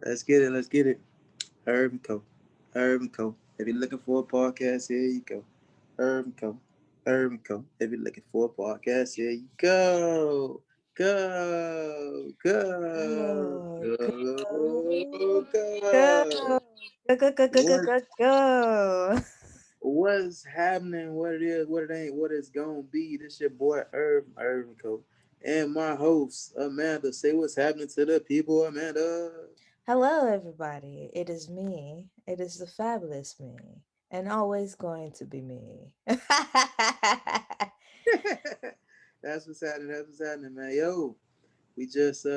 Let's get it. Let's get it. Irv and Co. Irv and Co. If you're looking for a podcast, here you go. Irv and Co. Irv and Co. If you're looking for a podcast, here you go. Go. Go. Go, Go. go, Go. go, go, go, go, go, What go, go. what's happening? What it is, what it ain't, what it's gonna be. This your boy Irv and Co. And my host, Amanda. Say what's happening to the people, Amanda. Hello, everybody. It is me. It is the fabulous me, and always going to be me. That's what's happening. That's what's happening, man. Yo, we just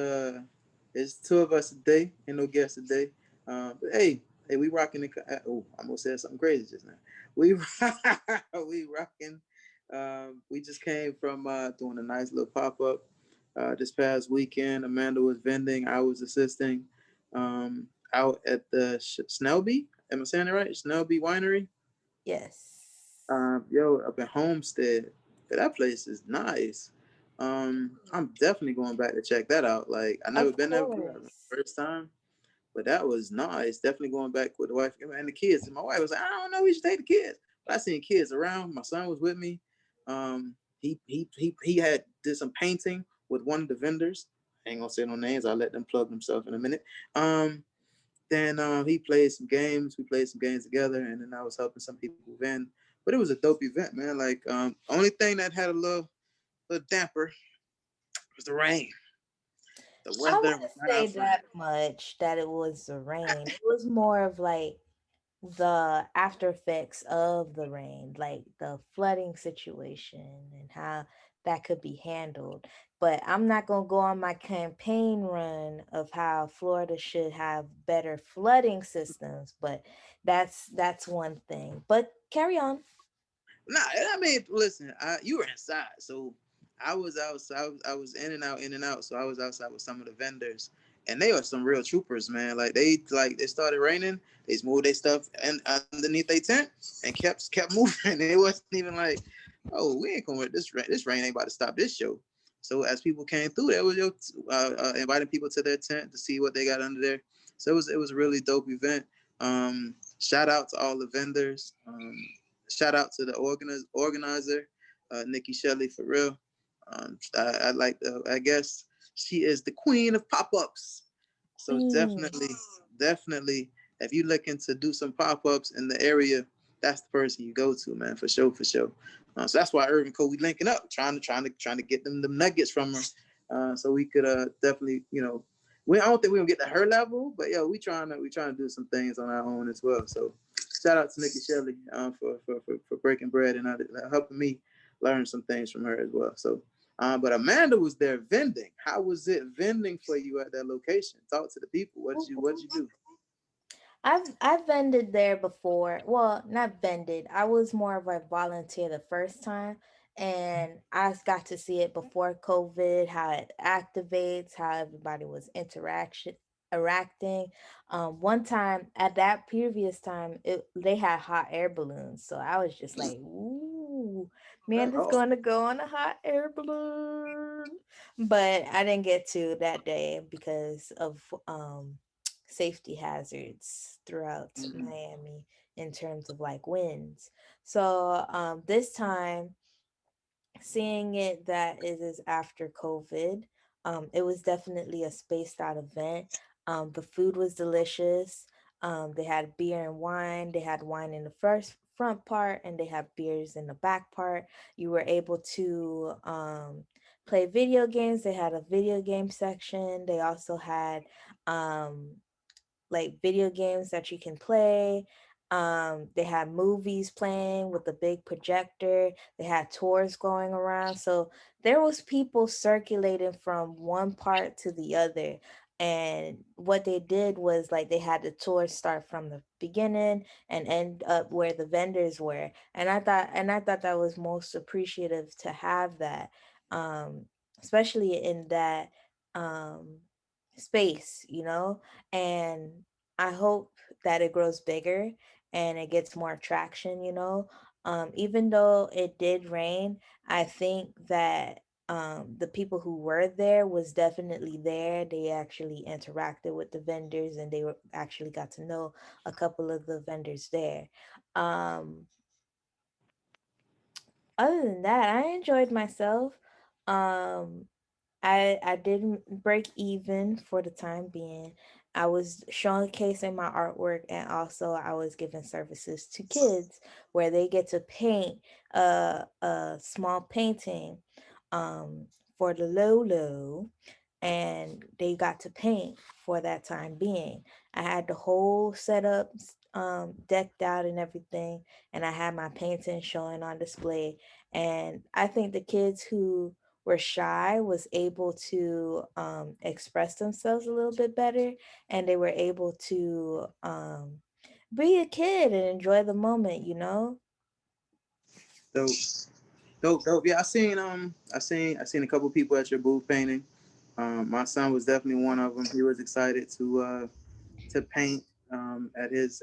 it's two of us today. Ain't no guest today. But hey, we rocking the. Oh, I almost said something crazy just now. We we rocking. We just came from doing a nice little pop up this past weekend. Amanda was vending. I was assisting out at the Snellby. Am I saying it right? Snellby Winery. Yes. Yo, up in Homestead. Yeah, that place is nice. I'm definitely going back to check that out. Like I never Of been there before. That was course. my first time, but that was nice. Definitely going back with the wife and the kids. And my wife was like, I don't know, we should take the kids. But I seen kids around. My son was with me. He had did some painting with one of the vendors. I ain't gonna say no names. I'll let them plug themselves in a minute. Then he played some games. We played some games together, and then I was helping some people vend. But it was a dope event, man. Like only thing that had a little damper was the rain. The I weather was wouldn't not our say friend. that much that it was the rain. It was more of like the after effects of the rain, like the flooding situation and how that could be handled. But I'm not going to go on my campaign run of how Florida should have better flooding systems, but that's one thing. But carry on. Nah, I mean, listen, you were inside, so I was outside. I was in and out. So I was outside with some of the vendors, and they are some real troopers, man. Like they started raining, they just moved their stuff and underneath their tent and kept moving. It wasn't even like, oh, we ain't going with this rain. This rain ain't about to stop this show. So as people came through, there was inviting people to their tent to see what they got under there. So it was a really dope event. Shout out to all the vendors. Shout out to the organizer, Nikki Shelley, for real. I like I guess she is the queen of pop-ups. So Queen. definitely, if you looking to do some pop-ups in the area, that's the person you go to, man, for sure, for sure. So that's why Irv and Co we linking up, trying to get them the nuggets from her, so we could definitely, we I don't think we're gonna get to her level, but yeah, we trying to do some things on our own as well. So shout out to Nikki Shelley for breaking bread and helping me learn some things from her as well. So, but Amanda was there vending. How was it vending for you at that location? Talk to the people. What you do? I've vended there before. Well, not vended. I was more of a volunteer the first time, and I got to see it before COVID, how it activates, how everybody was interaction interacting. One time at that previous time, they had hot air balloons, so I was just like, "Ooh, man, it's Oh, gonna go on a hot air balloon," but I didn't get to that day because of safety hazards throughout mm-hmm. Miami in terms of like winds. So this time, seeing it that it is after COVID, it was definitely a spaced out event. The food was delicious. They had beer and wine. They had wine in the first front part, and they had beers in the back part. You were able to play video games. They had a video game section. They also had um, like video games that you can play. They had movies playing with a big projector. They had tours going around. So there was people circulating from one part to the other. And what they did was like they had the tour start from the beginning and end up where the vendors were. And I thought that was most appreciative to have that. Um, especially in that um space, and I hope that it grows bigger and it gets more traction. Even though it did rain, I think that The people who were there was definitely there. They actually interacted with the vendors, and they were actually got to know a couple of the vendors there. Um, Other than that, I enjoyed myself. Um, I didn't break even for the time being. I was showcasing my artwork, and also I was giving services to kids where they get to paint a small painting um for the low, and they got to paint for that time being. I had the whole setup decked out and everything, and I had my painting showing on display. And I think the kids who were shy was able to express themselves a little bit better, and they were able to be a kid and enjoy the moment, you know. Dope, dope. Yeah, I seen a couple people at your booth painting. My son was definitely one of them. He was excited to paint at his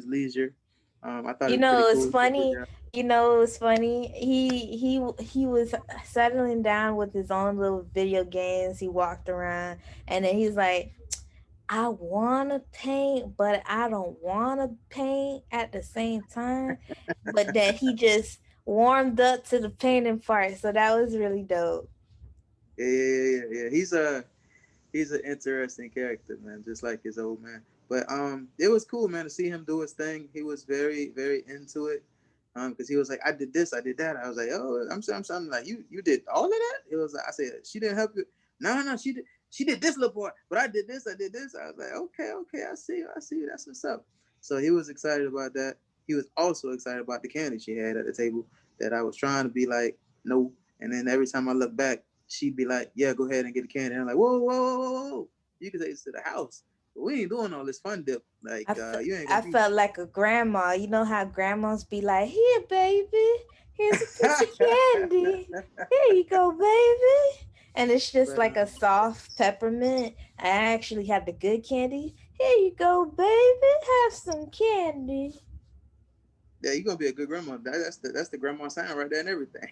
leisure. I thought it You was pretty know, it's cool. He did a good funny. job. You know, it's funny. He was settling down with his own little video games. He walked around, and then he's like, I want to paint, but I don't want to paint at the same time. But then he just warmed up to the painting part. So that was really dope. Yeah. He's an interesting character, man, just like his old man. But it was cool, man, to see him do his thing. He was very into it. Because he was like, I did this, I did that. I was like, oh, I'm like, you did all of that. It was like, I said, she didn't help you. No, she did this little part, but I did this, I did this. I was like, okay, I see you. That's what's up. So he was excited about that. He was also excited about the candy she had at the table that I was trying to be like, no. And then every time I look back, she'd be like, "Yeah, go ahead and get the candy." And I'm like, "Whoa! You can take this to the house. But we ain't doing all this fun dip. Like, you ain't I gonna be." felt like a grandma. You know how grandmas be like, here, baby, here's a piece of candy. Here you go, baby. And it's just but like a soft peppermint. I actually had the good candy. Here you go, baby. Have some candy. yeah, you gonna be a good grandma. That's the grandma sign right there and everything.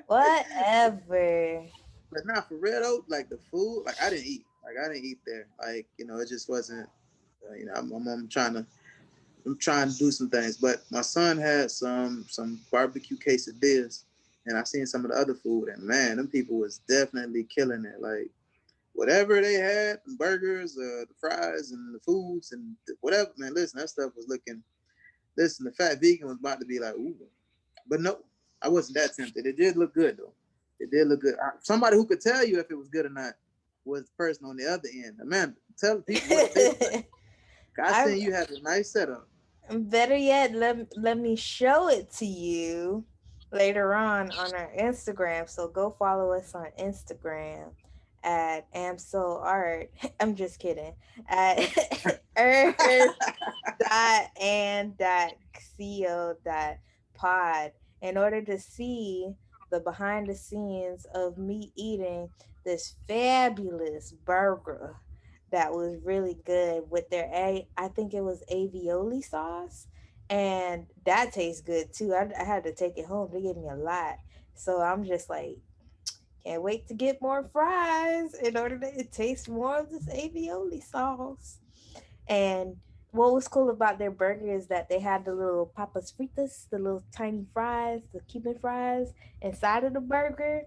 Whatever. But not for real though. Like the food, like I didn't eat. Like I didn't eat there. Like it just wasn't. I'm trying to do some things. But my son had some barbecue quesadillas, and I seen some of the other food, and man, them people was definitely killing it. Like whatever they had, the burgers, the fries, and the foods, and whatever. Man, listen, that stuff was looking. Listen, the fat vegan was about to be like, ooh, but no, I wasn't that tempted. It did look good though. It did look good. Somebody who could tell you if it was good or not was the person on the other end. Amanda, tell the people what it tastes like. I I seen you have a nice setup. Better yet, let me show it to you later on our Instagram. So go follow us on Instagram at amsoart. I'm just kidding. At Irv .and.co.pod in order to see the behind the scenes of me eating this fabulous burger that was really good with their I think it was avioli sauce, and that tastes good too. I had to take it home. They gave me a lot, so I'm just like, can't wait to get more fries in order to taste more of this avioli sauce. And what was cool about their burger is that they had the little papas fritas, the little tiny fries, the Cuban fries inside of the burger.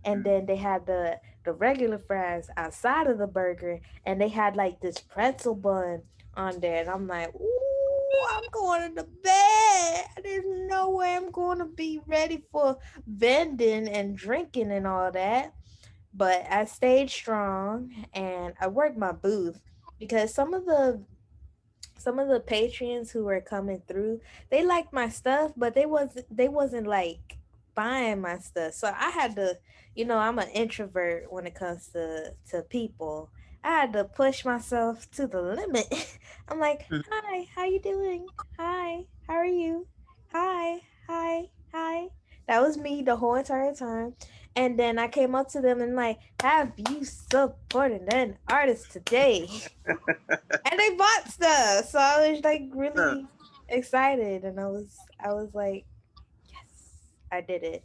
And then they had the regular fries outside of the burger. And they had like this pretzel bun on there. And I'm like, ooh, I'm going to bed. There's no way I'm going to be ready for vending and drinking and all that. But I stayed strong and I worked my booth because some of the patrons who were coming through, they liked my stuff, but they wasn't like buying my stuff. So I had to, I'm an introvert when it comes to people. I had to push myself to the limit. I'm like, hi, how you doing? Hi, how are you? Hi, hi. That was me the whole entire time. And then I came up to them and like, have you supported an artist today? And they bought stuff. So I was like Huh. really excited, and I was like, yes, I did it.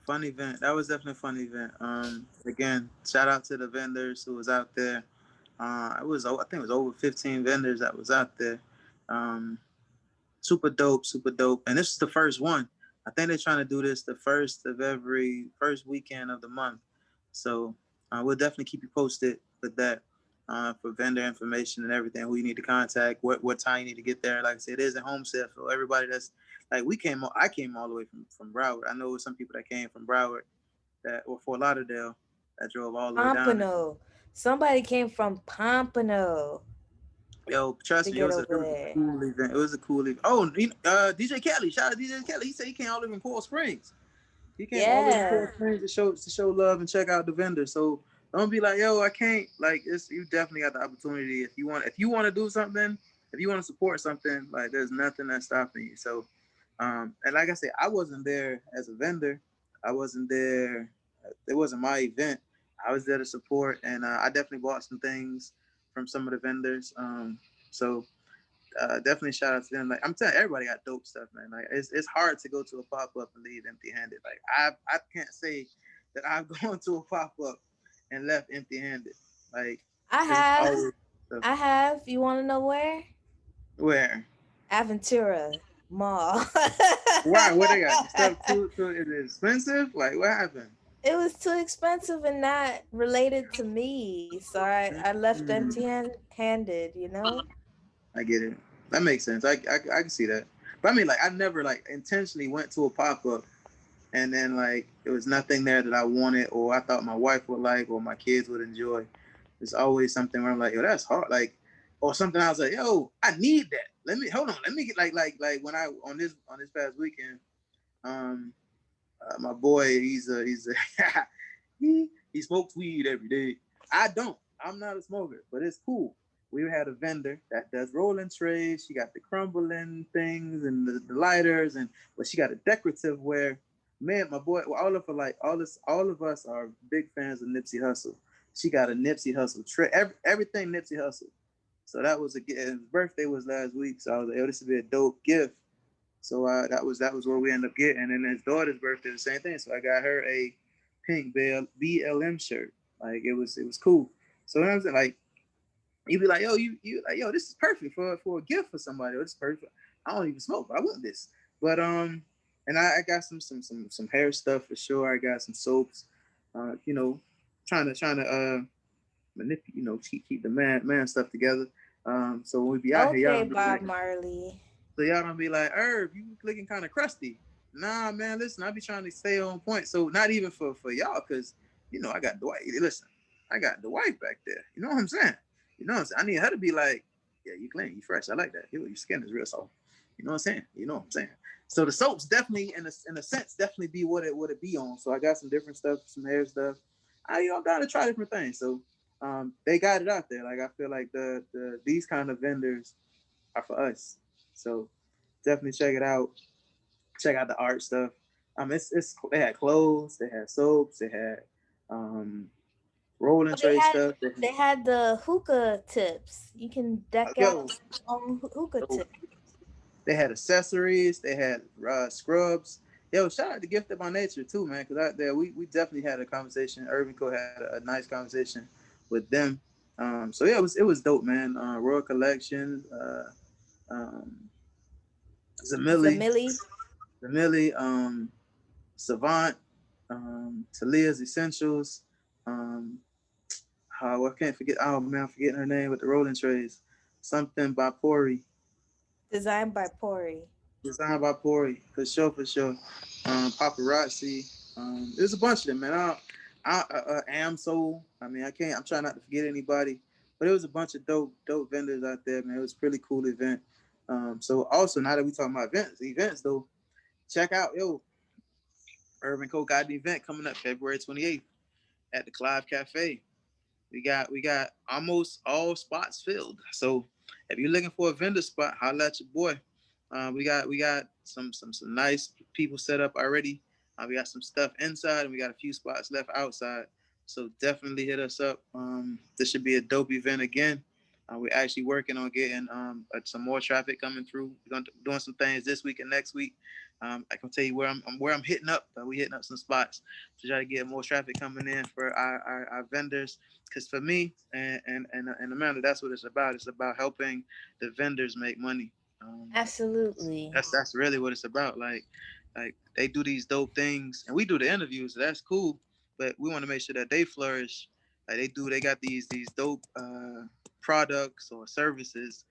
Fun event. That was definitely a fun event. Again, shout out to the vendors who was out there. I think it was over 15 vendors that was out there. Um, Super dope, super dope. And this is the first one. I think they're trying to do this the first weekend of the month. So we'll definitely keep you posted with that for vendor information and everything. Who you need to contact, what time you need to get there. Like I said, it is a Homestead for everybody that's like I came all the way from Broward. I know some people that came from Broward that or Fort Lauderdale that drove all the way down there. Pompano. Somebody came from Pompano Yo, trust to me, get it over was a there. cool event. It was a cool event. Oh, DJ Kelly, shout out to DJ Kelly. He said he came all the way from Coral Springs. He came all the way to Yeah. Coral Springs to show love and check out the vendor. So don't be like, yo, I can't. Like, you definitely got the opportunity if you want to do something, if you want to support something. Like, there's nothing that's stopping you. So, and like I said, I wasn't there as a vendor. I wasn't there. It wasn't my event. I was there to support, and I definitely bought some things from some of the vendors. So definitely shout out to them. Like I'm telling you, everybody got dope stuff, man. Like it's hard to go to a pop up and leave empty handed. Like I can't say that I've gone to a pop up and left empty handed. Like I it's have. always stuff. I have. You want to know where? Where? Aventura Mall. Why? What they got? Stuff too is it expensive? Like what happened? It was too expensive and not related to me. So I left empty Mm, handed, you know? I get it. That makes sense. I can see that. But I mean, like I never like intentionally went to a pop up and then like there was nothing there that I wanted or I thought my wife would like or my kids would enjoy. There's always something where I'm like, yo, that's hard. Like, or something I was like, yo, I need that. Let me get like when I on this past weekend, um, my boy, he's a he smokes weed every day. I don't. I'm not a smoker, but it's cool. We had a vendor that does rolling trays. She got the crumbling things and the lighters, and but she got a decorative where, man, my boy, well, all of us are big fans of Nipsey Hussle. She got a Nipsey Hussle tray, everything Nipsey Hussle. So that was his birthday was last week. So I was like, yo, this would be a dope gift. So that was what we ended up getting. And then his daughter's birthday, the same thing. So I got her a pink BLM shirt. Like it was cool. So when I was like, you'd be like, yo, you like, yo, this is perfect for a gift for somebody. This is perfect. I don't even smoke, but I want this. But and I got some hair stuff for sure. I got some soaps. You know, trying to manipulate, keep the man stuff together. So when we be out here, y'all Okay, don't be Bob like, Marley. so y'all don't be like, Irv, you looking kind of crusty. Nah, man, listen, I be trying to stay on point. So not even for y'all, because I got Dwight. Listen, I got the wife back there. You know what I'm saying? You know what I'm saying? I need her to be like, yeah, you clean, you fresh. I like that. Your skin is real soft. You know what I'm saying? You know what I'm saying? So the soaps definitely, in a sense, definitely be what it be on. So I got some different stuff, some hair stuff. I gotta try different things. So they got it out there. Like I feel like these kind of vendors are for us. So definitely check it out. Check out the art stuff. It's they had clothes, they had soaps, they had um rolling Oh, they tray had stuff. they had the hookah tips. You can deck out Yo, your own hookah so tip. they had accessories, they had scrubs. Yo, shout out to Gifted by Nature too, man, because out there we definitely had a conversation. Irv and Co had a nice conversation with them. So yeah, it was dope, man. Royal Collection, um, Zamili, Zamili. Zamili, Savant, Talia's Essentials. Um, I can't forget. Oh man, I'm forgetting her name with the rolling trays. Something by Pori, Designed by Pori. designed by Pori, for sure, for sure. Paparazzi. There's a bunch of them, man. Am Soul. I mean, I can't. I'm trying not to forget anybody, but it was a bunch of dope vendors out there, man. It was a pretty cool event. So also now that we talking about events though, check out Irv and Co got an event coming up February 28th at the Clive Cafe. We got almost all spots filled. So if you're looking for a vendor spot, holla at your boy. We got some nice people set up already. We got some stuff inside, and we got a few spots left outside. So definitely hit us up. This should be a dope event again. We're actually working on getting some more traffic coming through. We're doing some things this week and next week. I can tell you where I'm hitting up. We hitting up some spots to try to get more traffic coming in for our vendors. Because for me and Amanda, that's what it's about. It's about helping the vendors make money. Absolutely. That's really what it's about. Like they do these dope things, and we do the interviews. So that's cool, but we want to make sure that they flourish. Like they got these dope products or services.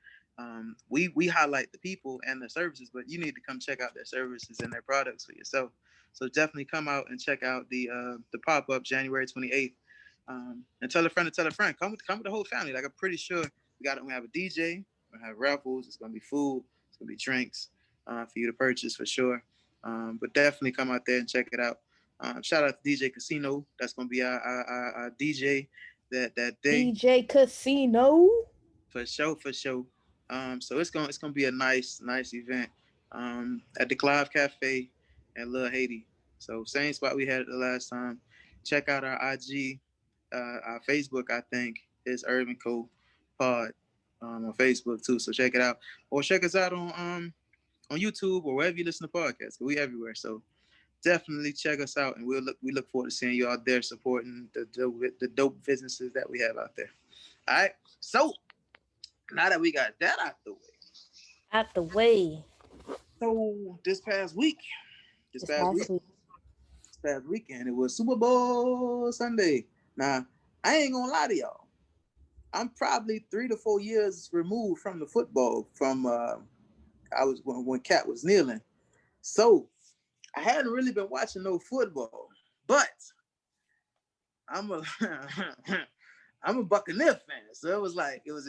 We highlight the people and the services, but you need to come check out their services and their products for yourself. So definitely come out and check out the pop up January 28th. And tell a friend to tell a friend. Come with the whole family. Like I'm pretty sure we have a DJ, we have raffles. It's gonna be food. It's gonna be drinks for you to purchase for sure. But definitely come out there and check it out. Shout out to DJ Casino. That's gonna be our DJ that day DJ Casino. for sure, for sure. So it's gonna be a nice event at the Clive Cafe in Little Haiti. So same spot we had it the last time. Check out our IG, our Facebook. I think is Irv and Co Pod on Facebook too. So check it out, or check us out on YouTube or wherever you listen to podcasts. We everywhere. So definitely check us out, and we look forward to seeing you out there supporting the dope businesses that we have out there. All right. So now that we got that out the way, Out the way. so this This past past week, week. this past weekend, it was Super Bowl Sunday. Now, I ain't gonna lie to y'all. I'm probably 3 to 4 years removed from the football. From I was when Cat was kneeling, so I hadn't really been watching no football. But I'm a I'm a Buccaneer fan, so it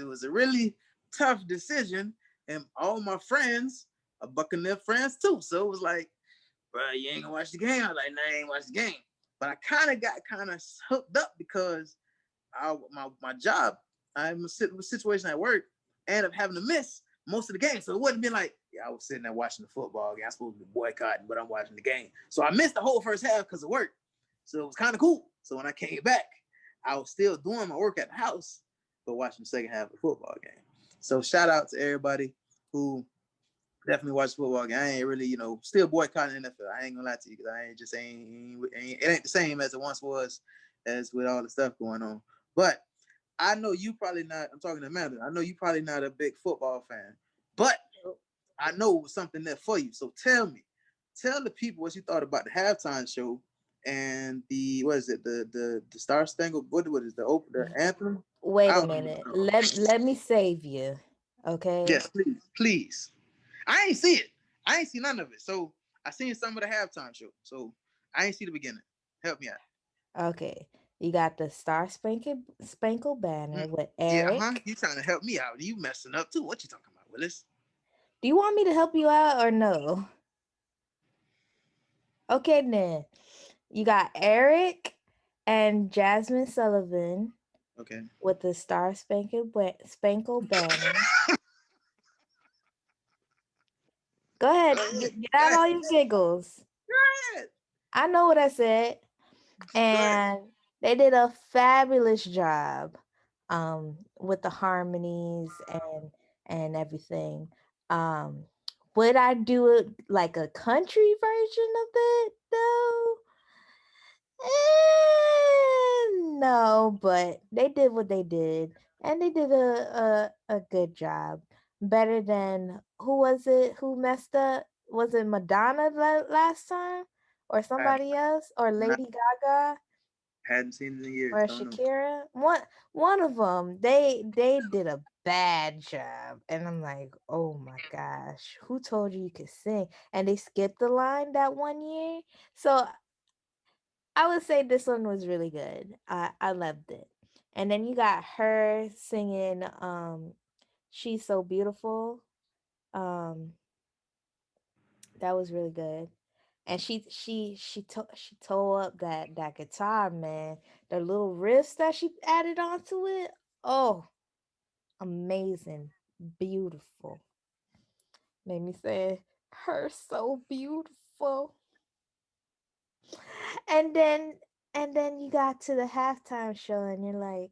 was a really tough decision, and all my friends are Buccaneer fans too. So it was like, bro, you ain't gonna watch the game. I was like, nah, I ain't watch the game. But I kind of hooked up because my job, I'm a situation at work, and I'm having to miss most of the game. So it wouldn't be like, yeah, I was sitting there watching the football game. I'm supposed to be boycotting, but I'm watching the game. So I missed the whole first half because of work. So it was kind of cool. So when I came back, I was still doing my work at the house, but watching the second half of the football game. So shout out to everybody who definitely watched the football game. I ain't really, still boycotting the NFL. I ain't gonna lie to you because I ain't just ain't it ain't the same as it once was, as with all the stuff going on. But I know you probably not. I'm talking to Amanda. I know you probably not a big football fan, but I know it was something there for you. So tell the people what you thought about the halftime show and the what is it the Star Spangled what is the anthem? Wait I a don't even minute. know. Let me save you. Okay. Yes, please. I ain't see it. I ain't see none of it. So I seen some of the halftime show. So I ain't see the beginning. Help me out. Okay. You got the Spankle banner Mm. with Yeah, huh? Eric. You trying to help me out? You messing up too? What you talking about, Willis? Do you want me to help you out or no? Okay then. You got Eric and Jasmine Sullivan Okay. with the Spankle banner. Go ahead, get out all your giggles. Go I know what I said. ahead. And they did a fabulous job with the harmonies and everything. Um would I do it like a country version of it though? No, but they did what they did, and they did a good job. Better than who was it? Who messed up? Was it Madonna last time, or I somebody else, or not Lady Gaga, hadn't seen it in years. or Don't know. Shakira? One of them. They did a bad job, and I'm like, oh my gosh, who told you you could sing? And they skipped the line that one year, so I would say this one was really good. I loved it. And then you got her singing She's So Beautiful. Um that was really good. And she tore up that guitar, man. The little riffs that she added onto it. Oh, amazing. Beautiful. Made me say her so beautiful. And then you got to the halftime show and you're like,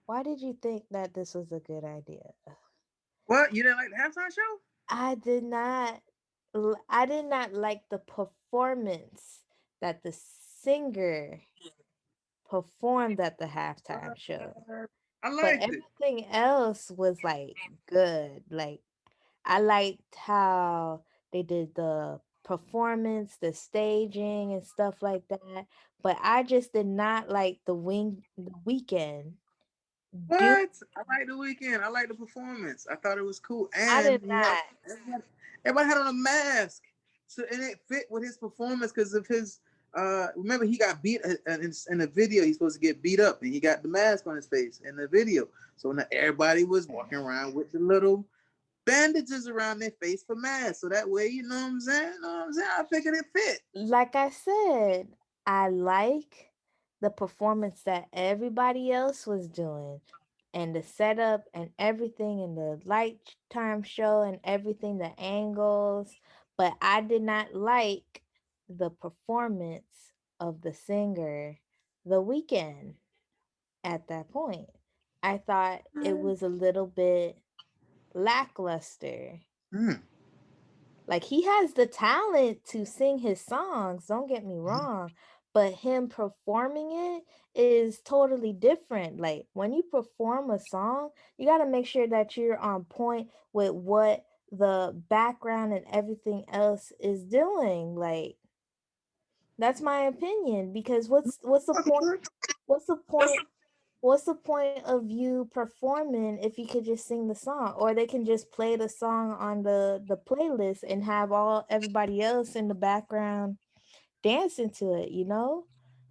Why did you think that this was a good idea? What? You didn't like the halftime show? I did not I did not like the performance that the singer performed at the halftime show. What? I But liked it. everything else was like good. Like I liked how they did the performance, the staging and stuff like that. But I just did not like the weekend. Do What? I like the weekend. I like the performance. I thought it was cool. I And did you know, not. everybody had on a mask. So and it fit with his performance because of his remember he got beat in the video, he's supposed to get beat up and he got the mask on his face in the video. So now everybody was walking around with the little bandages around their face for masks. So that way, you know what I'm saying? You know what I'm saying? I figured it fit. Like I said, I like the performance that everybody else was doing and the setup and everything and the light time show and everything, the angles, but I did not like the performance of the singer the weekend at that point. I thought it was a little bit lackluster. Hmm. Like he has the talent to sing his songs, don't get me wrong, but him performing it is totally different. Like when you perform a song, you got to make sure that you're on point with what the background and everything else is doing. Like that's my opinion because what's the point what's the point what's the point of you performing if you could just sing the song, or they can just play the song on the playlist and have all everybody else in the background dancing to it, you know?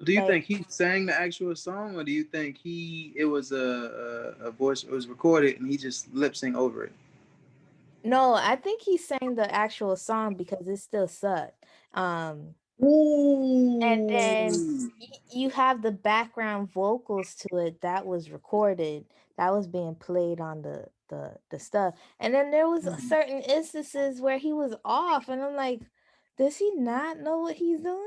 Do you Like think he sang the actual song, or do you think it was a voice? It was recorded and he just lip sync over it? no, I think he sang the actual song because it still sucked. And then Ooh, you have the background vocals to it that was recorded, that was being played on the stuff. And then there was certain instances where he was off, and I'm like, does he not know what he's doing?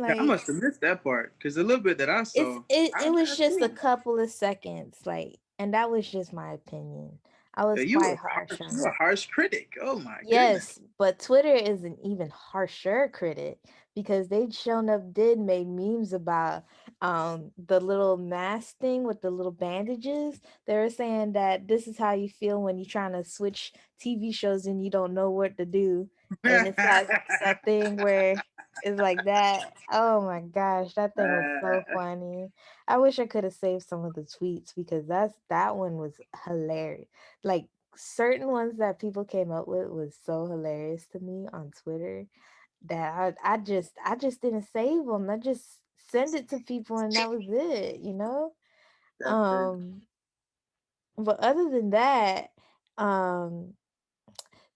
I Like must have missed that part because a little bit that I it's saw, it I was just a think couple of seconds, like, and that was just my opinion. I was quite harsh on you a it. harsh critic. Oh my goodness. Yes, but Twitter is an even harsher critic because they shown up did made memes about the little mask thing with the little bandages. They were saying that this is how you feel when you're trying to switch TV shows and you don't know what to do. And it's that thing where it's like that. Oh my gosh, that thing was so funny. I wish I could have saved some of the tweets because that one was hilarious. Like certain ones that people came up with was so hilarious to me on Twitter that I just didn't save them. I just send it to people and that was it, you know? That's crazy. Um but other than that, um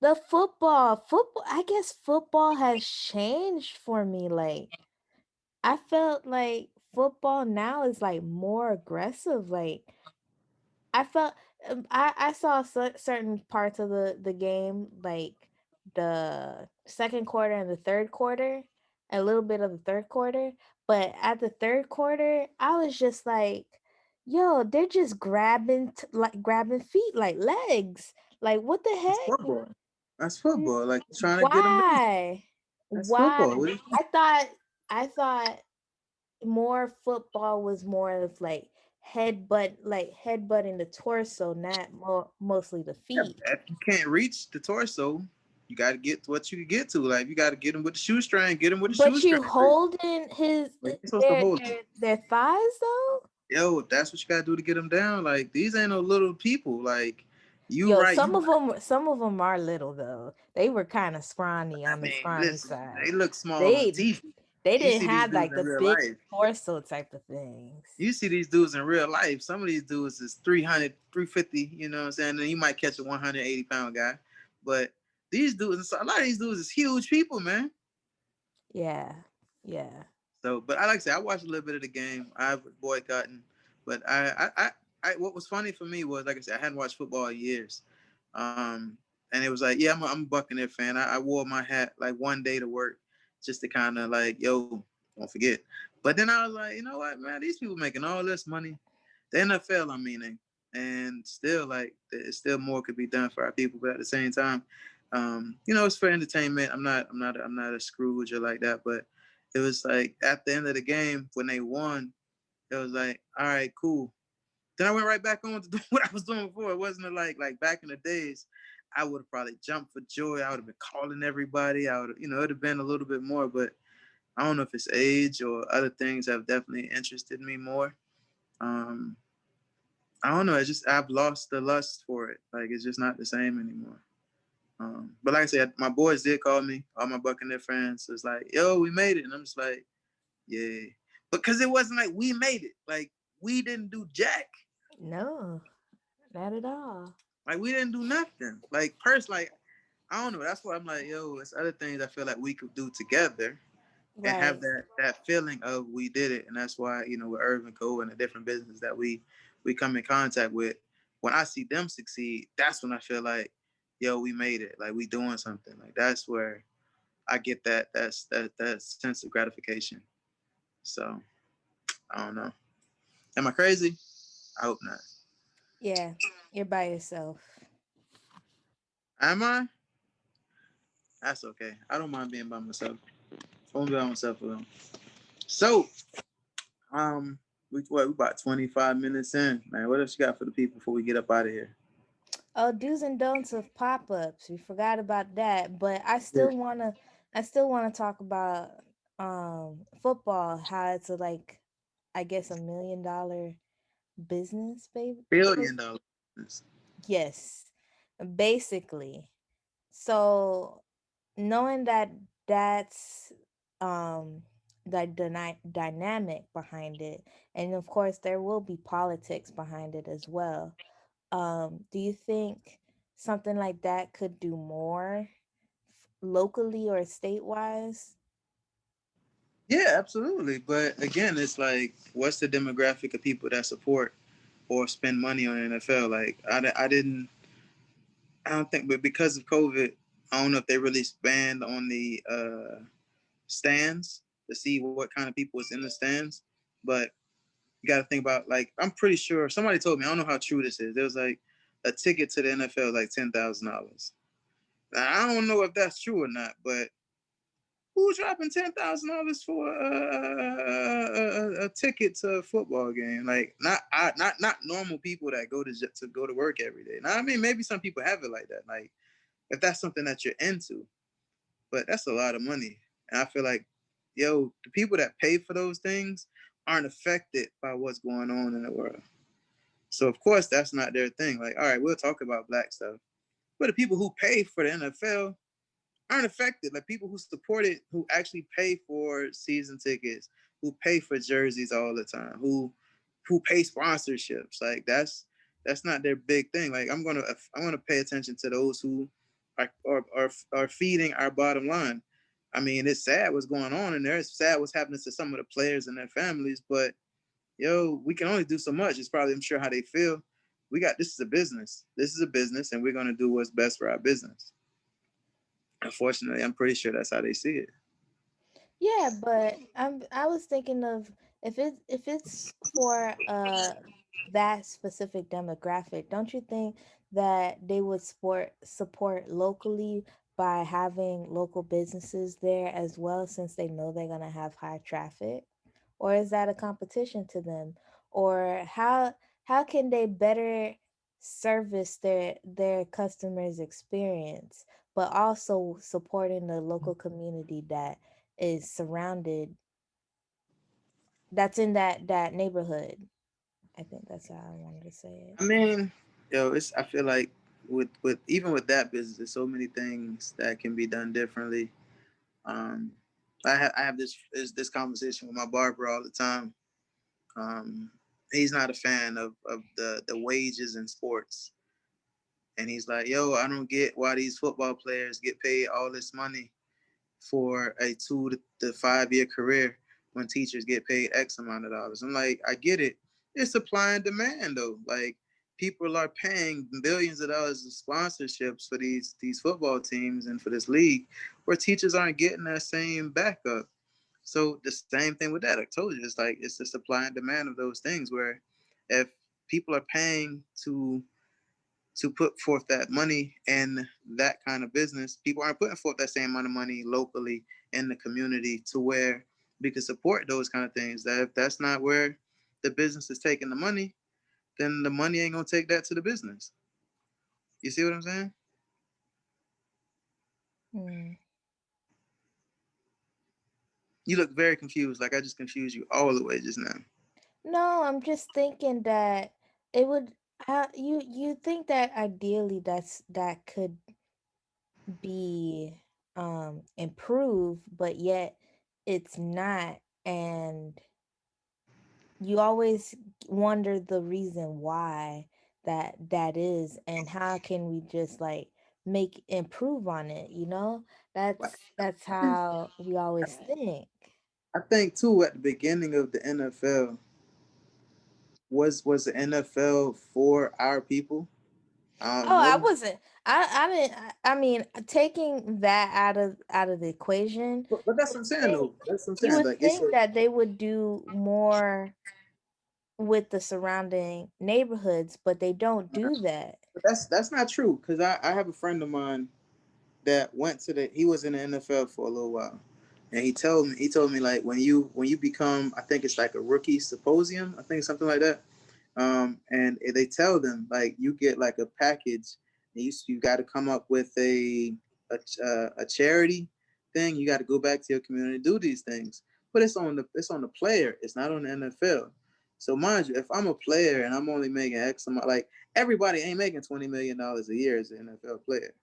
the football, I guess football has changed for me. Like I felt like football now is like more aggressive. Like I felt I saw certain parts of the game, like the second quarter and the third quarter, a little bit of the third quarter, but at the third quarter, I was just like, "Yo, they're just like grabbing feet, like legs, like what the It's heck? football. That's football. Like trying to get them down. Why? That's Why?" football. I thought I thought more football was more of like headbutting the torso, not mostly the Yeah, feet. if you can't reach the torso, you got to get to what you can get to. Like you got to get him with the shoestring. Get him with the But you shoestring. holding his Like, you're supposed to hold him. their thighs though. Yo, that's what you got to do to get him down. Like these ain't no little people. Like you Yo, right. You some of them are little though. They were kind of scrawny I on the mean, scrawny listen, side. they look small on They TV. they You didn't see these have dudes like in the real big life. torso type of things. You see these dudes in real life. Some of these dudes is 300, 350. You know what I'm saying? And then you might catch a 180-pound guy. But these dudes, a lot of these dudes is huge people, man. Yeah, yeah. So, but I like to say, I watched a little bit of the game. I was boycotting, but what was funny for me was, like I said, I hadn't watched football in years. And it was like, yeah, I'm a Buccaneer fan. I wore my hat like one day to work just to kind of like, yo, don't forget. But then I was like, you know what, man, these people making all this money. the NFL, I'm meaning, and still like it's still more could be done for our people, but at the same time, it's for entertainment. I'm not a Scrooge or like that, but it was like at the end of the game when they won, it was like, all right, cool. Then I went right back on to do what I was doing before. It wasn't like back in the days. I would have probably jumped for joy. I would have been calling everybody. I would, it'd have been a little bit more, but I don't know if it's age or other things have definitely interested me more. Um, I don't know. It's just I've lost the lust for it. Like it's just not the same anymore. But like I said, my boys did call me. All my Buccaneer friends was like, "Yo, we made it," and I'm just like, "Yeah," because it wasn't like we made it. Like we didn't do jack. No, not at all. Like we didn't do nothing. Like first, like I don't know. That's why I'm like, yo, it's other things I feel like we could do together and have Right. that feeling of we did it. And that's why, with Irv and Co and the different businesses that we come in contact with, when I see them succeed, that's when I feel like, yo, we made it. Like we doing something. Like that's where I get that sense of gratification. So I don't know. Am I crazy? I hope not. Yeah, you're by yourself. Am I? That's okay. I don't mind being by myself. I won't be by myself alone. So, we about 25 minutes in, man. What else you got for the people before we get up out of here? Oh, do's and don'ts of pop-ups. We forgot about that, but Yeah. I still wanna talk about football, how it's a, like, I guess, $1 million business, baby. $1 billion. Yes, basically. So knowing that that's um dynamic behind it, and of course there will be politics behind it as well. Do you think something like that could do more locally or state-wise? Yeah, absolutely. But again, it's like, what's the demographic of people that support or spend money on NFL? Like, I don't think, but because of COVID, I don't know if they really spend on the stands to see what kind of people is in the stands. But you got to think about, like, I'm pretty sure somebody told me, I don't know how true this is. There was like a ticket to the NFL, like $10,000. I don't know if that's true or not, but who's dropping $10,000 for a ticket to a football game? Like not normal people that go to work every day. Now I mean maybe some people have it like that. Like if that's something that you're into, but that's a lot of money. And I feel like, yo, the people that pay for those things aren't affected by what's going on in the world. So of course that's not their thing. Like, all right, we'll talk about black stuff. But the people who pay for the NFL aren't affected. Like people who support it, who actually pay for season tickets, who pay for jerseys all the time, who pay sponsorships. Like that's not their big thing. Like I'm gonna pay attention to those who are feeding our bottom line. I mean, it's sad what's going on in there. It's sad what's happening to some of the players and their families, but yo, we can only do so much. It's probably I'm sure how they feel. We got this is a business. This is a business, and we're gonna do what's best for our business. Unfortunately, I'm pretty sure that's how they see it. Yeah, but I was thinking of, if it's for that specific demographic, don't you think that they would support locally by having local businesses there as well, since they know they're gonna have high traffic? Or is that a competition to them? Or how can they better service their customers' experience, but also supporting the local community that is surrounded, that's in that neighborhood? I think that's how I wanted to say it. I mean, yo, it's I feel like with even with that business, there's so many things that can be done differently. Um, I have this conversation with my barber all the time. Um, he's not a fan of the wages in sports, and he's like, yo, I don't get why these football players get paid all this money for a 2 to 5 year career when teachers get paid X amount of dollars. I'm like, I get it. It's supply and demand though. Like people are paying billions of dollars of sponsorships for these football teams and for this league, where teachers aren't getting that same backup. So the same thing with that. I told you, it's like it's the supply and demand of those things. Where if people are paying to put forth that money in that kind of business. People aren't putting forth that same amount of money locally in the community to where we can support those kind of things. That if that's not where the business is taking the money, then the money ain't gonna take that to the business. You see what I'm saying? Hmm. You look very confused, like I just confused you all the way just now. No, I'm just thinking that it would. You think that ideally that could be improved, but yet it's not, and you always wonder the reason why that is, and how can we just like make improve on it, you know? Like, That's I think how we always think. I think too at the beginning of the NFL was the NFL for our people. I don't Oh, I know, wasn't. I didn't. I mean, taking that out of the equation, but that's you what I'm would saying think though. That's what I'm you saying. would Like it's think that they would do more with the surrounding neighborhoods, but they don't do that. but that's not true because I have a friend of mine that went to the he was in the NFL for a little while. And he told me like when you become I think it's like a rookie symposium, I think something like that. And they tell them like you get like a package and you got to come up with a charity thing. You got to go back to your community do these things. But it's on the player. It's not on the NFL. So mind you, if I'm a player and I'm only making X amount, like everybody ain't making $20 million a year as an NFL player.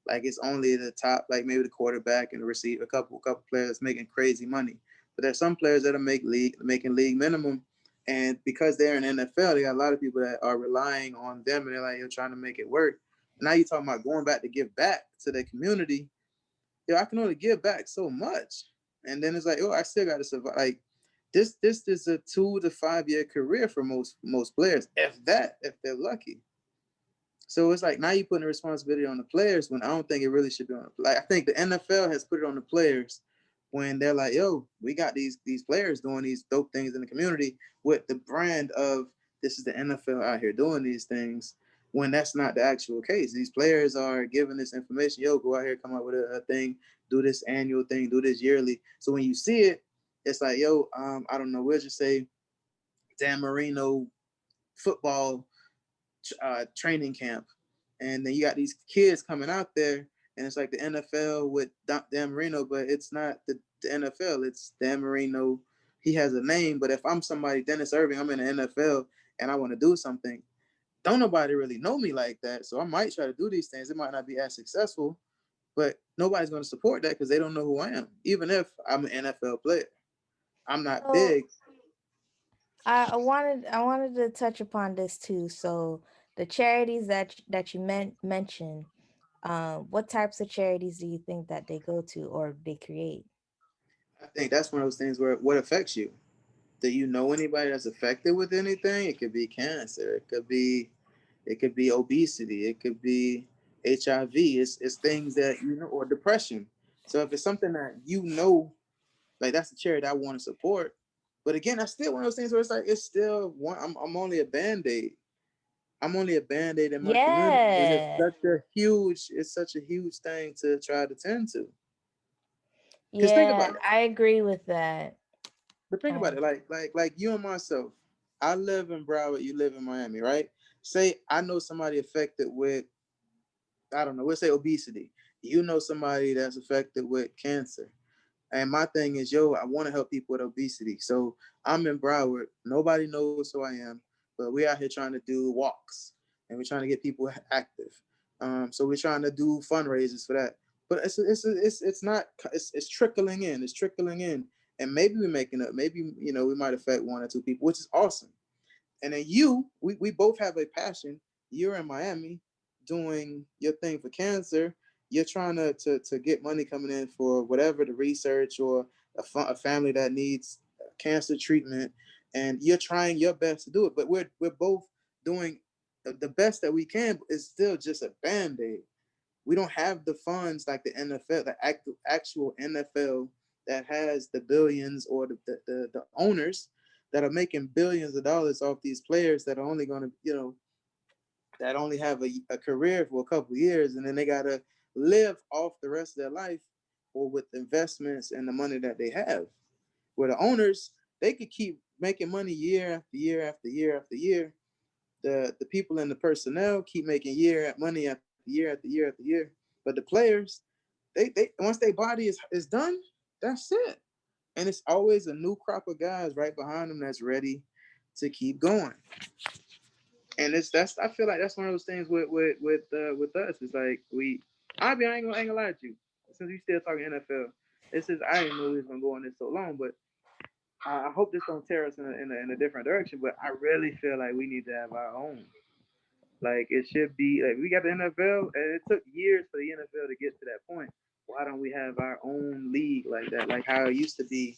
Like it's only the top, like maybe the quarterback and the receiver, a couple players making crazy money. But there's some players that are making league minimum, and because they're in NFL, they got a lot of people that are relying on them, and they're like, you're trying to make it work. Now you're talking about going back to give back to the community. Yo, I can only give back so much, and then it's like, oh, I still got to survive. Like this is a 2 to 5 year career for most players, if they're lucky. So it's like now you putting the responsibility on the players when I don't think it really should be on. Like I think the NFL has put it on the players when they're like, "Yo, we got these players doing these dope things in the community with the brand of this is the NFL out here doing these things." When that's not the actual case, these players are giving this information. Yo, go out here, come up with a thing, do this annual thing, do this yearly. So when you see it, it's like, yo, I don't know. We'll just say Dan Marino football training camp, and then you got these kids coming out there, and it's like the NFL with Dan Marino, but it's not the NFL. It's Dan Marino. He has a name, but if I'm somebody, Dennis Irving, I'm in the NFL, and I want to do something, don't nobody really know me like that. So I might try to do these things. It might not be as successful, but nobody's going to support that because they don't know who I am. Even if I'm an NFL player, I'm not So big. I wanted to touch upon this too. So the charities that you mentioned, what types of charities do you think that they go to or they create? I think that's one of those things where what affects you. Do you know anybody that's affected with anything? It could be cancer. It could be obesity. It could be HIV. It's things that you know, or depression. So if it's something that you know, like that's a charity I want to support. But again, that's still one of those things where it's like it's still one. I'm only a band aid. I'm only a band aid in my community, and Yeah. it's such a huge thing to try to tend to. Because think Yeah, about it. I agree with that. But think I about it, like you and myself. I live in Broward, you live in Miami, right? Say I know somebody affected with, I don't know, let's say obesity. You know somebody that's affected with cancer. And my thing is, yo, I want to help people with obesity. So I'm in Broward. Nobody knows who I am, but we're out here trying to do walks and we're trying to get people active. So we're trying to do fundraisers for that. But it's not it's trickling in. It's trickling in, and maybe we're making up. Maybe we might affect one or two people, which is awesome. And then we both have a passion. You're in Miami doing your thing for cancer. You're trying to get money coming in for whatever the research or a family that needs cancer treatment, and you're trying your best to do it. But we're both doing the best that we can. It's still just a band aid. We don't have the funds like the NFL, the actual NFL that has the billions or the owners that are making billions of dollars off these players that are only going to, that only have a career for a couple of years, and then they got to live off the rest of their life or with investments and the money that they have. Where the owners, they could keep making money year after year after year after year. The people in the personnel keep making money after year after year after year. But the players, they once their body is done, that's it. And it's always a new crop of guys right behind them that's ready to keep going. And that's I feel like that's one of those things with us. It's like I ain't gonna lie to you. Since we still talking NFL, this is I didn't know we was gonna go on this so long, but I hope this don't tear us in a different direction. But I really feel like we need to have our own. Like it should be like we got the NFL, and it took years for the NFL to get to that point. Why don't we have our own league like that? Like how it used to be,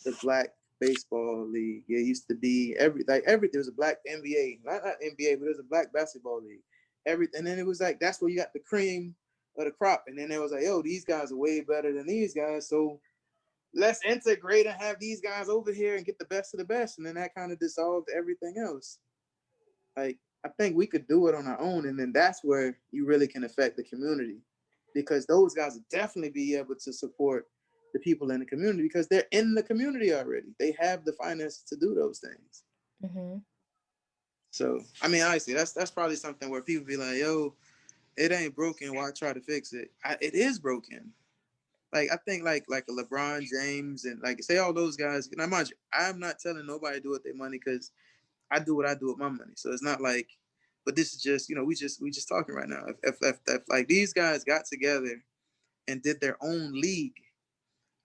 the black baseball league. It used to be every there was a black NBA, not NBA, but there was a black basketball league. And then it was like that's where you got the cream of the crop. And then it was like, yo, these guys are way better than these guys, so let's integrate and have these guys over here and get the best of the best. And then that kind of dissolved everything else. Like I think we could do it on our own, and then that's where you really can affect the community, because those guys will definitely be able to support the people in the community because they're in the community already. They have the finances to do those things. Mm-hmm. So I mean, honestly, that's probably something where people be like, "Yo, it ain't broken. Why try to fix it?" It is broken. Like I think like a LeBron James and like say all those guys. Now, mind you, I'm not telling nobody to do with their money because I do what I do with my money. So it's not like, but this is just we just talking right now. If like these guys got together and did their own league,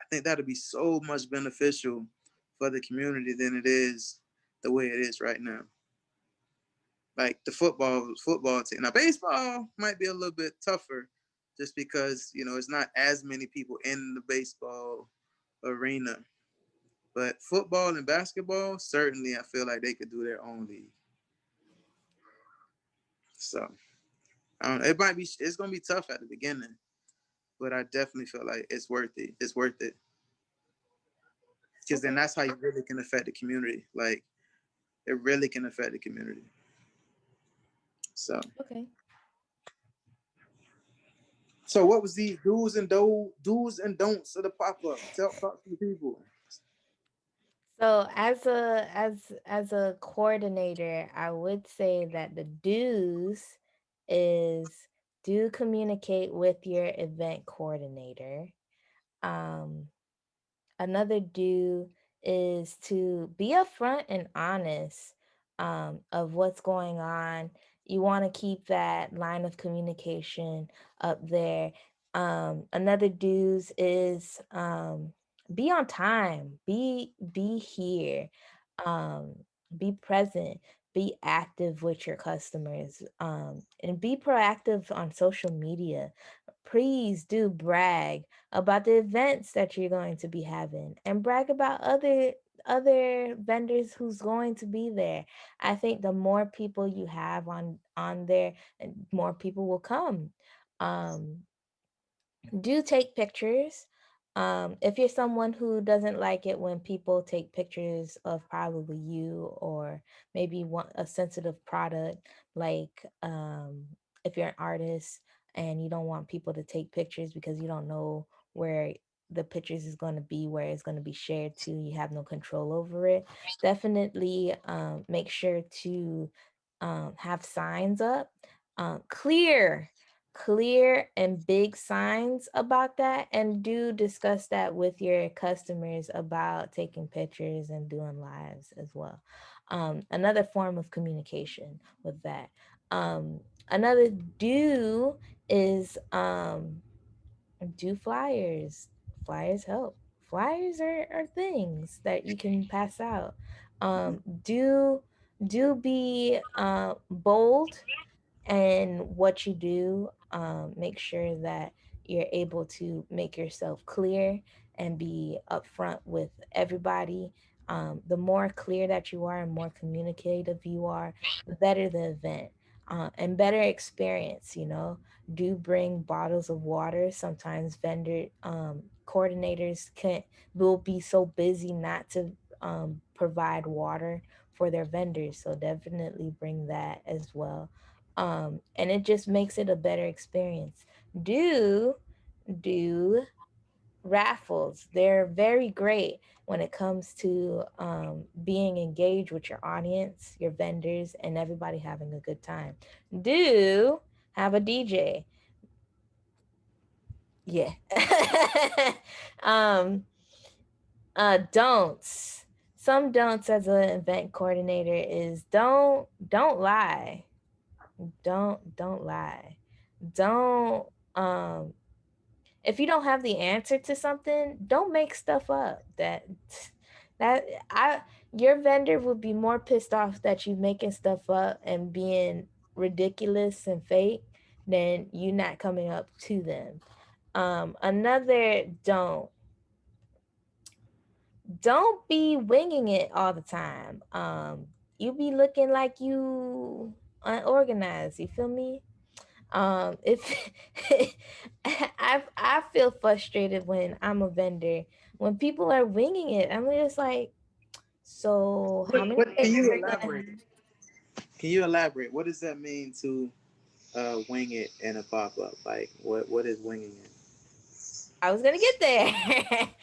I think that'd be so much beneficial for the community than it is the way it is right now. Like the football team. Now baseball might be a little bit tougher, just because it's not as many people in the baseball arena. But football and basketball, certainly, I feel like they could do their own league. So it might be. It's gonna be tough at the beginning, but I definitely feel like it's worth it. It's worth it because then Okay. that's how you really can affect the community. Like it really can affect the community. So, Okay. so what was the do's and don'ts of the pop up? Talk to the people. So as a coordinator, I would say that the do's is do communicate with your event coordinator. Um, Another do is to be upfront and honest of what's going on. You want to keep that line of communication up there. Another do's is be on time, be here, um, be present, be active with your customers, and be proactive on social media. Please do brag about the events that you're going to be having and brag about other vendors who's going to be there. I think the more people you have on there, and more people will come. um do take pictures. If you're someone who doesn't like it when people take pictures of probably you or maybe want a sensitive product, like if you're an artist and you don't want people to take pictures because you don't know where the pictures is going to be, where it's going to be shared to, you have no control over it, definitely make sure to have signs up, clear and big signs about that, and do discuss that with your customers about taking pictures and doing lives as well. Another form of communication with that. Another do is do flyers. Flyers help. Flyers are things that you can pass out. Do be bold and what you do. Make sure that you're able to make yourself clear and be upfront with everybody. The more clear that you are and more communicative you are, the better the event, and better experience. Do bring bottles of water. Sometimes vendor coordinators can't will be so busy not to provide water for their vendors. So definitely bring that as well. And it just makes it a better experience. Do do raffles. They're very great when it comes to being engaged with your audience, your vendors, and everybody having a good time. Do have a DJ. Yeah. um, don'ts. Some don'ts as an event coordinator is don't lie. Don't lie. Don't um if you don't have the answer to something, don't make stuff up. That I your vendor would be more pissed off that you making stuff up and being ridiculous and fake than you not coming up to them. Another don't be winging it all the time. You be looking like you unorganized. You feel me? If I feel frustrated when I'm a vendor when people are winging it. I'm just like, so how many What can tables you are you gonna elaborate? Can you elaborate? What does that mean to wing it in a pop up? Like what is winging it? I was gonna get there.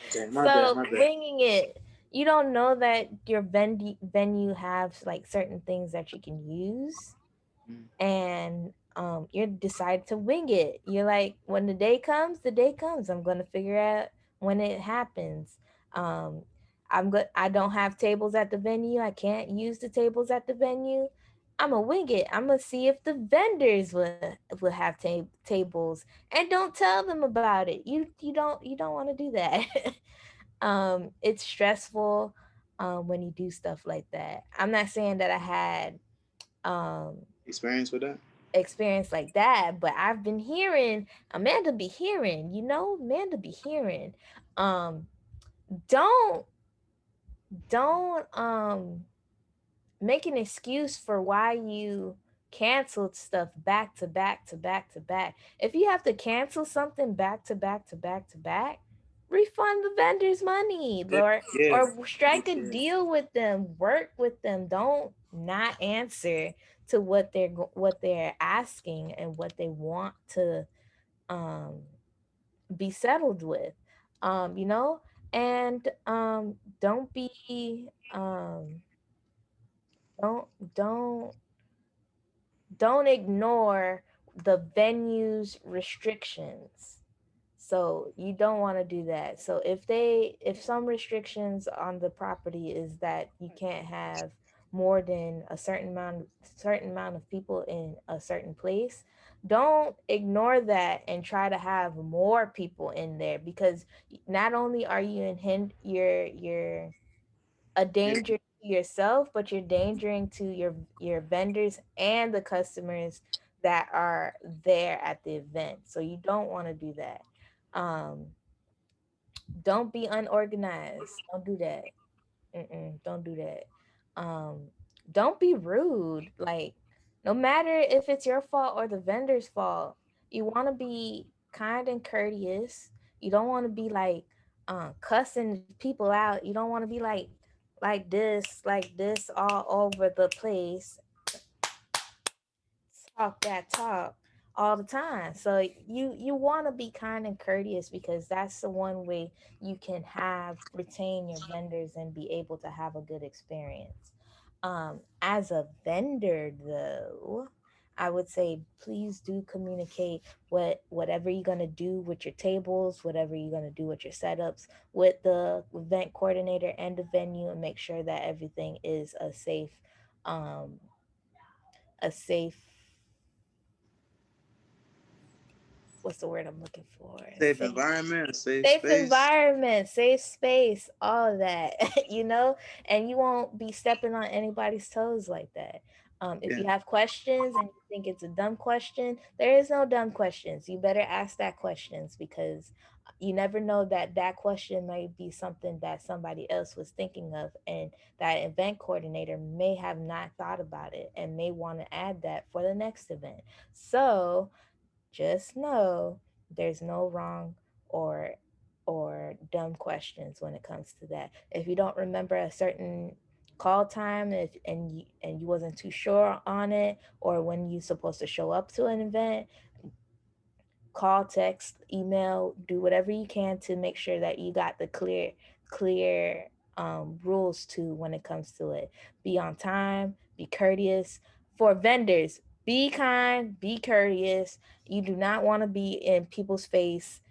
Okay, my bad, So my bad. winging it, you don't know that your venue has like certain things that you can use, Mm. and you decide to wing it. You're like, when the day comes, the day comes. I'm gonna figure out when it happens. Um, I don't have tables at the venue. I can't use the tables at the venue. I'm gonna wing it. I'm gonna see if the vendors will have tables, and don't tell them about it. You don't want to do that. It's stressful when you do stuff like that. I'm not saying that I had um Experience with that? experience like that, but I've been hearing Amanda be hearing, Amanda be hearing. Um, don't don't make an excuse for why you canceled stuff back to back to back to back. If you have to cancel something back to back to back to back, refund the vendors money, Yeah, yeah, or strike a yeah. deal with them, work with them. Don't not answer to what they're asking and what they want to um be settled with. You know, and don't be don't don't don't ignore the venue's restrictions. So you don't want to do that. So if some restrictions on the property is that you can't have more than a certain amount of people in a certain place, don't ignore that and try to have more people in there, because not only are you in you're a Yeah. danger to yourself, but you're endangering to your vendors and the customers that are there at the event. So you don't want to do that. Um, don't be unorganized. Don't do that. Don't do that. Um, don't be rude. Like, no matter if it's your fault or the vendor's fault, you want to be kind and courteous. You don't want to be like cussing people out. You don't want to be like this all over the place, talk that talk all the time. So you want to be kind and courteous, because that's the one way you can have retain your vendors and be able to have a good experience. As a vendor though, I would say please do communicate whatever you're going to do with your tables, whatever you're going to do with your setups with the event coordinator and the venue, and make sure that everything is um a safe what's the word I'm looking for? Safe environment, a safe Safe space. environment, safe space, all of that, and you won't be stepping on anybody's toes like that. If Yeah. you have questions and you think it's a dumb question, there is no dumb questions. You better ask that questions, because you never know that that question might be something that somebody else was thinking of, and that event coordinator may have not thought about it and may want to add that for the next event. So just know there's no wrong or or dumb questions when it comes to that. If you don't remember a certain call time, and you wasn't too sure on it, or when you supposed to show up to an event, call, text, email, do whatever you can to make sure that you got the clear rules to when it comes to it. Be on time, be courteous. For vendors, be kind, be courteous. You do not want to be in people's face,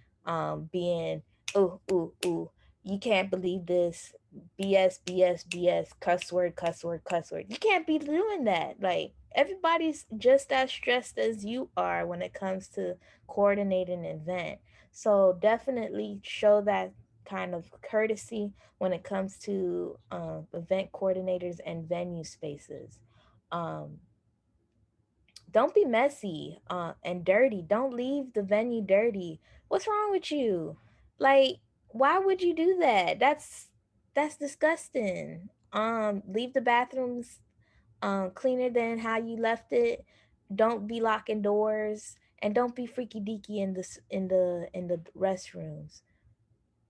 being ooh ooh ooh. You can't believe this. BS, BS, BS, cuss word, cuss word, cuss word. You can't be doing that. Like, everybody's just as stressed as you are when it comes to coordinating an event. So definitely show that kind of courtesy when it comes to event coordinators and venue spaces. Um, don't be messy and dirty. Don't leave the venue dirty. What's wrong with you? Like, why would you do that? That's disgusting. Leave the bathrooms cleaner than how you left it. Don't be locking doors, and don't be freaky deaky in the restrooms.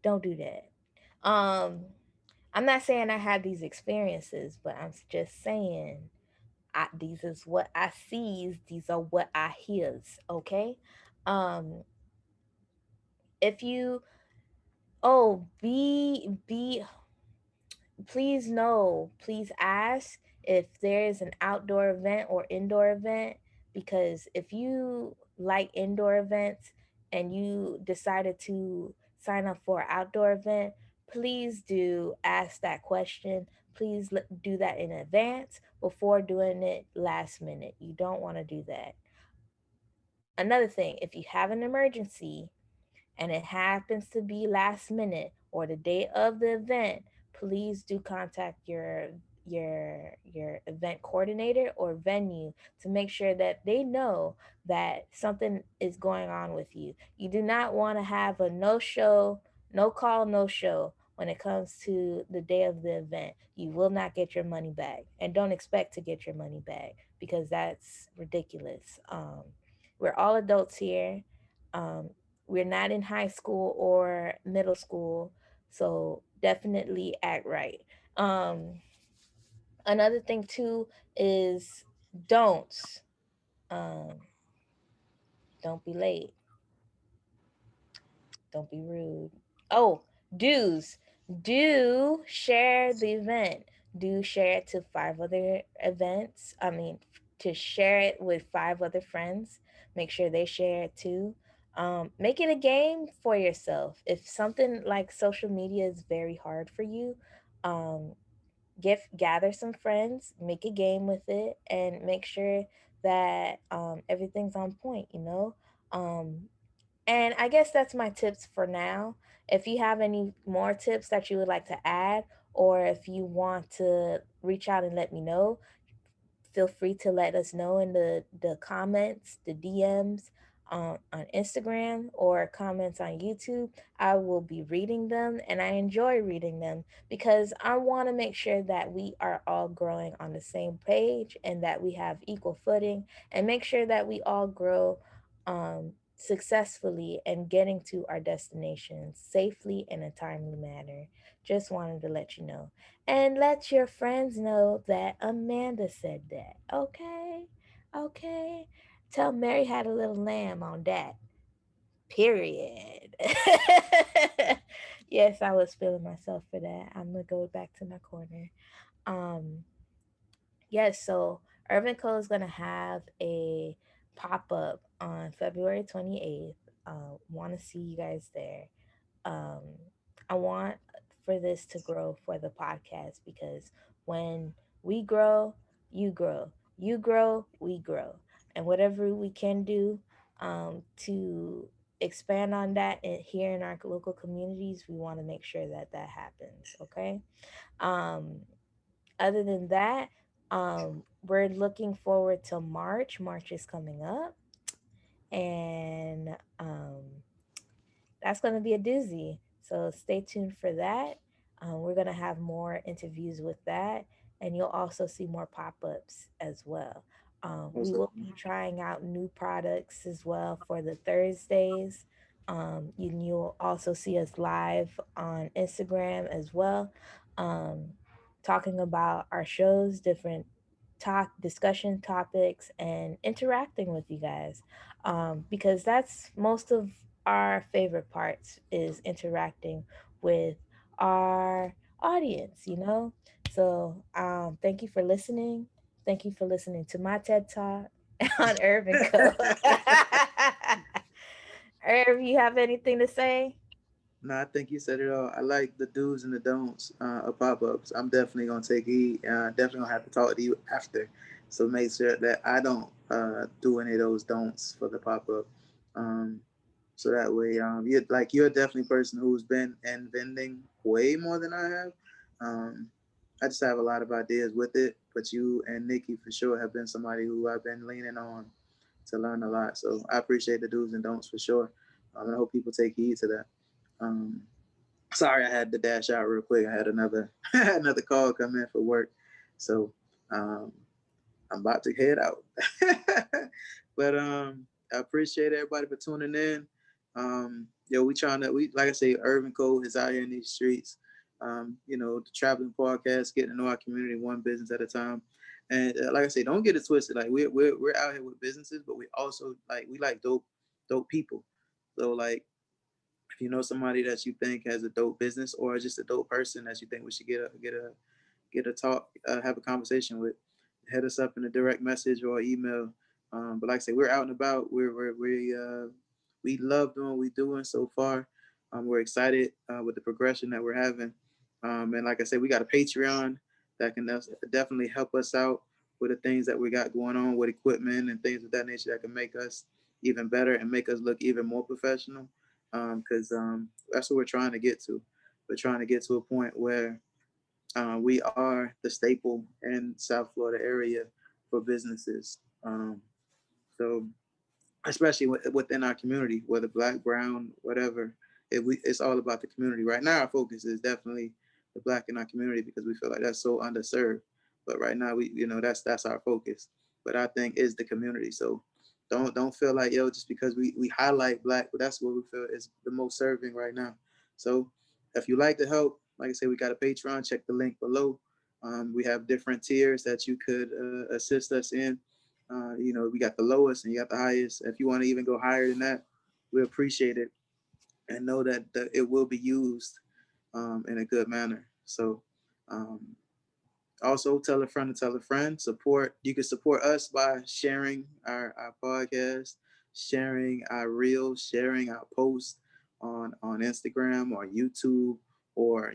Don't do that. Um, I'm not saying I have these experiences, but I'm just saying these is what I sees. These are what I hears. Okay. Um, if you be please know, please ask if there is an outdoor event or indoor event, because if you like indoor events and you decided to sign up for an outdoor event, please do ask that question. Please do that in advance before doing it last minute. You don't want to do that. Another thing, if you have an emergency and it happens to be last minute or the day of the event, please do contact your event coordinator or venue to make sure that they know that something is going on with you. You do not want to have a no show, no call, no show when it comes to the day of the event. You will not get your money back, and don't expect to get your money back because that's ridiculous. We're all adults here. Um, we're not in high school or middle school, so definitely act right. um Another thing too is don'ts. um don't be late, don't be rude. Oh, do's. Do share the event. Do share it to five other events. I mean, to share it with five other friends. Make sure they share it too. Make it a game for yourself. If something like social media is very hard for you, um, gather some friends, make a game with it, and make sure that everything's on point. Um, and I guess that's my tips for now. If you have any more tips that you would like to add, or if you want to reach out and let me know, feel free to let us know in the comments, the DMs on Instagram, or comments on YouTube. I will be reading them, and I enjoy reading them because I want to make sure that we are all growing on the same page and that we have equal footing, and make sure that we all grow successfully and getting to our destinations safely in a timely manner. Just wanted to let you know. And let your friends know that Amanda said that. Okay? Okay? Tell Mary had a little lamb on that. Period. Yes, I was feeling myself for that. I'm going to go back to my corner. Um, yes, so Irv and Co is going to have a pop up on February 28th. Want to see you guys there. um, I want for this to grow for the podcast, because when we grow, you grow, we grow, and whatever we can do to expand on that here in our local communities, we want to make sure that that happens. Okay. Um, Other than that, we're looking forward to March. March is coming up, and that's going to be a doozy. So stay tuned for that. We're going to have more interviews with that, and you'll also see more pop ups as well. We What's up? will be trying out new products as well for the Thursdays. You'll also see us live on Instagram as well, um, talking about our shows, different talk discussion topics, and interacting with you guys, because that's most of our favorite parts is interacting with our audience. So thank you for listening. Thank you for listening to my TED Talk on Irv and Co. Irv, you have anything to say? No, I think you said it all. I like the do's and the don'ts of pop ups. I'm definitely gonna take heed. Definitely gonna have to talk to you after, so make sure that I don't do any of those don'ts for the pop up. Um, so that way, you're definitely a person who's been in vending way more than I have. Um, I just have a lot of ideas with it, but you and Nikki for sure have been somebody who I've been leaning on to learn a lot. So I appreciate the do's and don'ts for sure. And I hope people take heed to that. Um, Sorry, I had to dash out real quick. I had another another call come in for work, so um, I'm about to head out. But I appreciate everybody for tuning in. We trying to like I say, Irv and Co is out here in these streets. The traveling podcast, getting to know our community one business at a time. And like I say, don't get it twisted. Like we're out here with businesses, but we also we like dope people. So like if you know somebody that you think has a dope business or just a dope person that you think we should get a talk, have a conversation with, hit us up in a direct message or email. But like I say, we're out and about. We love doing what we're doing so far. We're excited with the progression that we're having. And like I said, we got a Patreon that can definitely help us out with the things that we got going on with equipment and things of that nature that can make us even better and make us look even more professional. Because that's what we're trying to get to. We're trying to get to a point where we are the staple in South Florida area for businesses. So especially within our community, whether black, brown, whatever, it's all about the community. Right now, our focus is definitely the black in our community because we feel like that's so underserved. But right now, that's our focus. But I think is the community. So don't feel like just because we highlight black, but that's what we feel is the most serving right now. So if you like the help, like I said, we got a Patreon. Check the link below. We have different tiers that you could assist us in. We got the lowest and you got the highest. If you want to even go higher than that, we appreciate it and know that it will be used in a good manner. So, um, also tell a friend to tell a friend. Support. You can support us by sharing our podcast, sharing our reels, sharing our posts on Instagram or YouTube or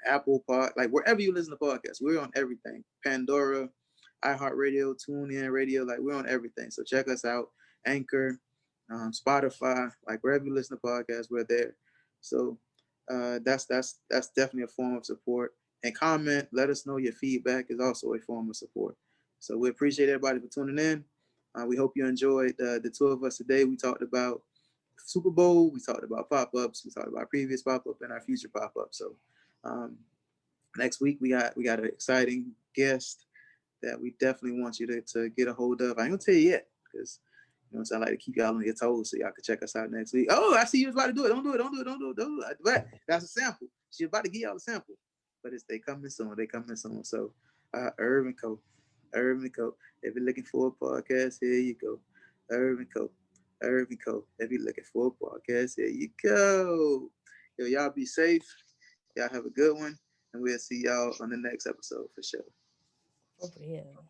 Apple Pod, like wherever you listen to podcasts. We're on everything. Pandora, iHeartRadio, TuneIn Radio, like we're on everything. So check us out. Anchor, Spotify, like wherever you listen to podcasts, we're there. So that's definitely a form of support. And comment, let us know your feedback is also a form of support. So we appreciate everybody for tuning in. We hope you enjoyed the two of us today. We talked about Super Bowl, we talked about pop-ups, we talked about previous pop-up and our future pop-up. So um, next week we got an exciting guest that we definitely want you to get a hold of. I ain't gonna tell you yet because I like to keep y'all on your toes so y'all can check us out next week. Oh, I see you was about to do it. Don't do it. Don't do it. Don't do it. Don't do it. But that's a sample. She's about to give y'all a sample. But they coming soon. They coming soon. So Irv and Co. Irv and Co. If you're looking for a podcast, here you go. Irv and Co. Irv and Co. If you're looking for a podcast, here you go. Y'all be safe. Y'all have a good one. And we'll see y'all on the next episode for sure. For real.